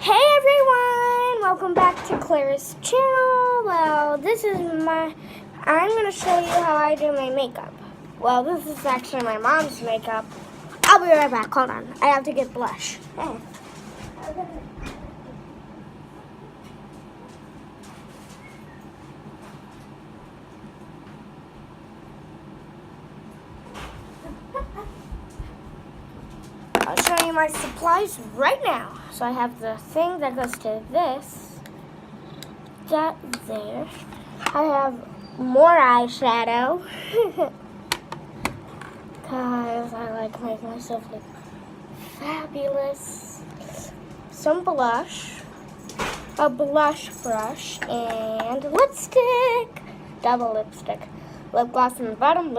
Hey everyone! Welcome back to Claire's channel. Well, I'm going to show you how I do my makeup. Well, this is actually my mom's makeup. I'll be right back. Hold on. I have to get blush. Hey. I'll show you my supplies right now. So I have the thing that goes to this, that there. I have more eyeshadow. Because I like make myself look fabulous. Some blush, a blush brush, and lipstick. Double lipstick. Lip gloss on the bottom,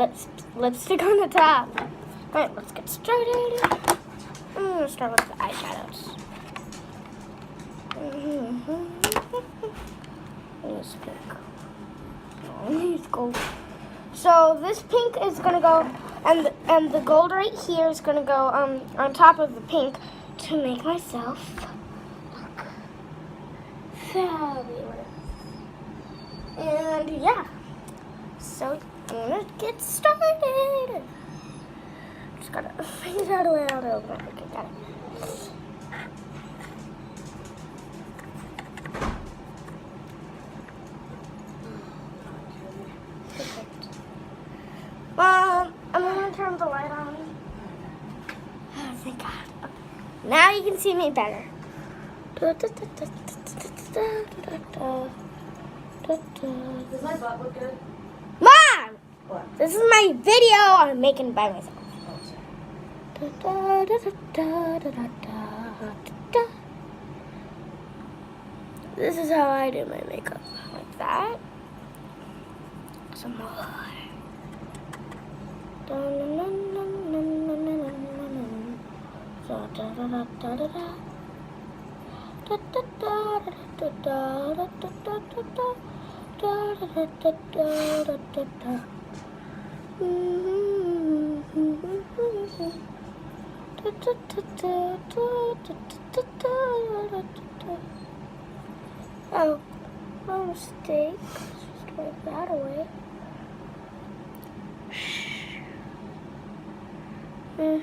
lipstick on the top. Alright, let's get started. I'm going to start with the eyeshadows. Use pink. Use gold. So this pink is going to go, and the gold right here is going to go on top of the pink to make myself look fabulous. And yeah, so I'm going to get started. Just got to figure out a way out of it. Okay, got it. I'm going to turn the light on. Oh, thank God. Okay. Now you can see me better. Does my butt look good? Mom! What? This is my video I'm making by myself. This is how I do my makeup. Like that. Some more. Oh, no mistake. Just wipe that away. There.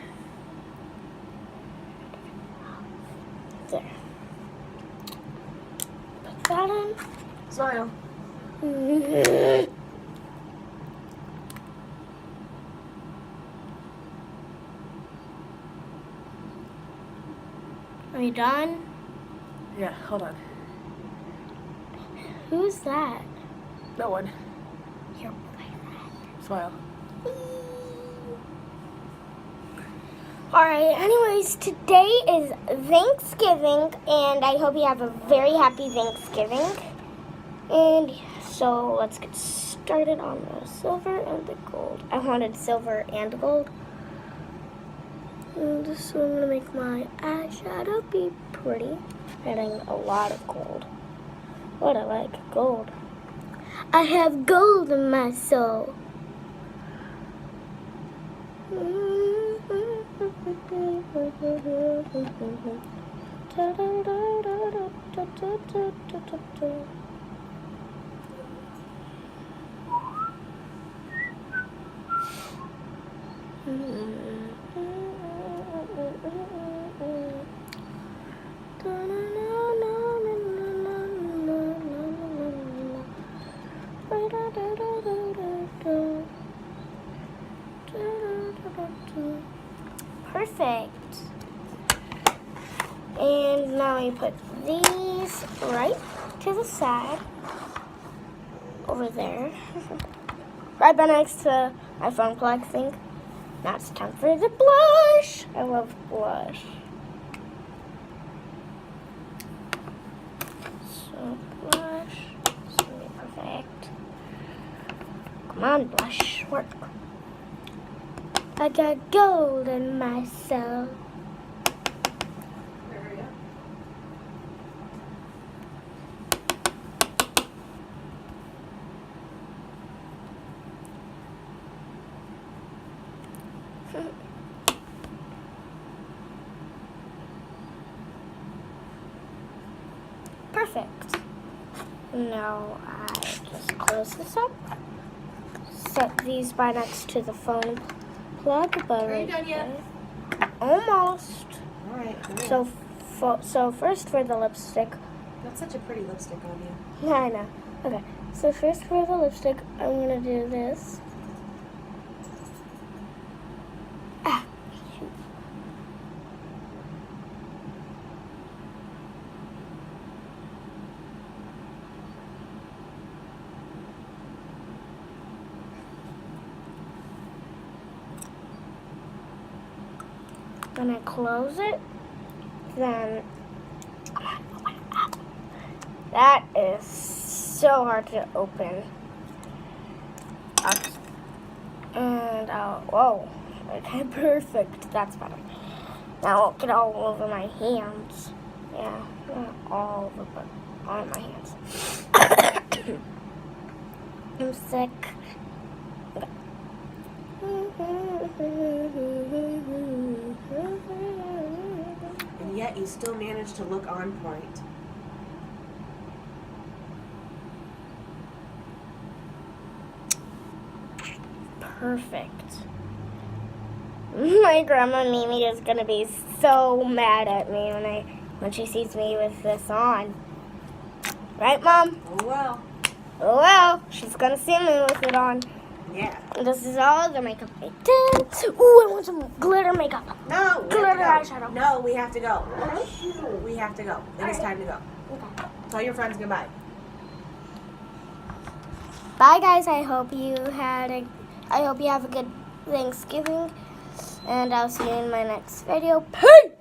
Put that on. Smile. Are you done? Yeah, hold on. Who's that? No one. Your boyfriend. Smile. Alright, anyways, today is Thanksgiving, and I hope you have a very happy Thanksgiving. And so let's get started on the silver and the gold. I wanted silver and gold. And so I'm going to make my eyeshadow be pretty. Adding a lot of gold. What I like, gold. I have gold in my soul. Perfect. And now you put these right to the side, over there, right by next to my phone plug thing. Now it's time for the blush. I love blush. So blush, it's gonna be perfect. Come on, blush, work. I got gold in my soul. Perfect. Now I just close this up. Set these by next to the phone plug. But Are you done yet? Almost. All right. So first for the lipstick. That's such a pretty lipstick on you. Yeah, I know. Okay. So first for the lipstick, I'm gonna do this. Ah. Shoot. When I close it, then that is so hard to open. And whoa, okay, perfect. That's better. Now I'll get all over my hands. Yeah, not all over, but on my hands. I'm sick. Okay. And yet you still manage to look on point. Perfect. My grandma Mimi is gonna be so mad at me when she sees me with this on. Right, Mom? Oh well. Oh well, she's gonna see me with it on. Yeah. And this is all the makeup I did. Ooh, I want some glitter makeup. No. We Glitter have to go. eyeshadow. No, we have to go. We have to go. It is time to go. Okay. Tell your friends goodbye. Bye, guys. I hope you have a good Thanksgiving, and I'll see you in my next video. Peace.